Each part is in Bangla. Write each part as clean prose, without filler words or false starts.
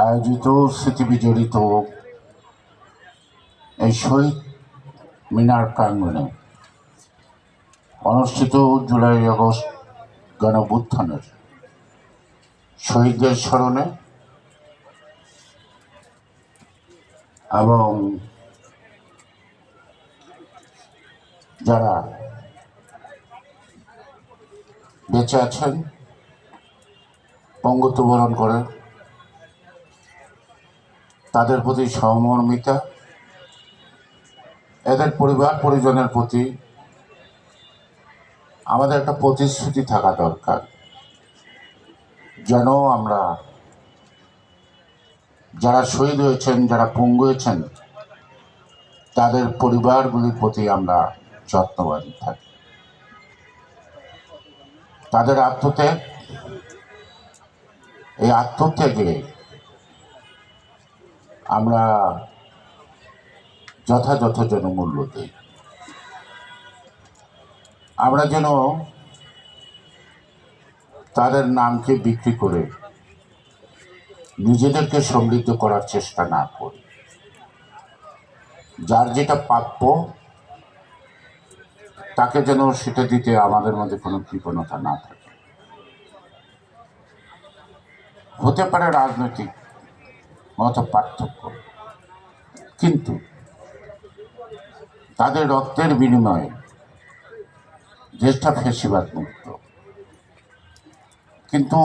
আয়োজিত স্মৃতিবিজড়িত এই শহীদ মিনার প্রাঙ্গণে অনুষ্ঠিত জুলাই আগস্ট গণঅভ্যুত্থানের শহীদদের স্মরণে এবং যারা বেঁচে আছেন পঙ্গুত্ব বরণ করে তাদের প্রতি সহমর্মিতা, এদের পরিবার পরিজনের প্রতি আমাদের একটা প্রতিশ্রুতি থাকা দরকার, যেন আমরা যারা শহীদ হয়েছেন, যারা পঙ্গু হয়েছেন, তাদের পরিবারগুলির প্রতি আমরা যত্নবাদী থাকি। তাদের আত্মত্যাগ, এই আত্মত্যাগে আমরা যথাযথ যেন মূল্য দিই। আমরা যেন তাদের নামকে বিক্রি করে নিজেদেরকে সমৃদ্ধ করার চেষ্টা না করি। যার যেটা প্রাপ্য তাকে যেন সেটা দিতে আমাদের মধ্যে কোনো কৃপণতা না থাকে। হতে পারে রাজনৈতিক মত পার্থক্য, কিন্তু তাদের রক্তের বিনিময়ে দেশটা ফ্যাসিবাদ মুক্ত। কিন্তু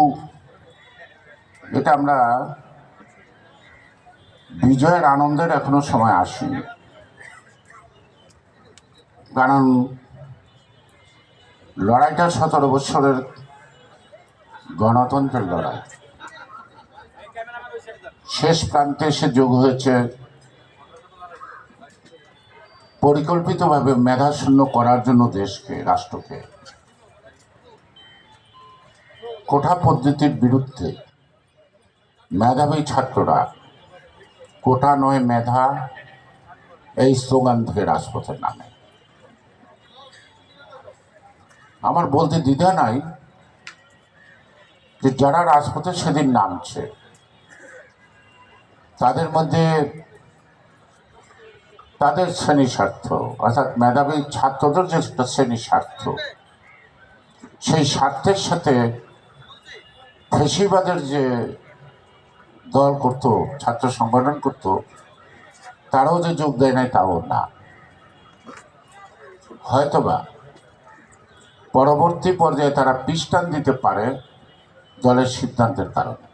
এটা আমরা বিজয়ের আনন্দের এখনো সময় আসেনি, কারণ লড়াইটা 17 বছরের গণতন্ত্রের লড়াই। শেষ প্রান্তে এসে যোগ হয়েছে পরিকল্পিতভাবে মেধাশূন্য করার জন্য দেশকে, রাষ্ট্রকে। কোঠা পদ্ধতির বিরুদ্ধে মেধাবী ছাত্ররা কোটা নয় মেধা এই স্লোগান থেকে রাজপথে নামে। আমার বলতে দ্বিধা নাই যে যারা রাজপথে সেদিন নামছে তাদের মধ্যে তাদের শ্রেণী স্বার্থ, অর্থাৎ মেধাবী ছাত্রদের যে শ্রেণী স্বার্থ, সেই স্বার্থের সাথে ফ্যাসিবাদের যে দল করত, ছাত্র সংগঠন করত, তারাও যে যোগ দেয় নাই তাও না। হয়তোবা পরবর্তী পর্যায়ে তারা পিস্টান দিতে পারে দলের সিদ্ধান্তের কারণে।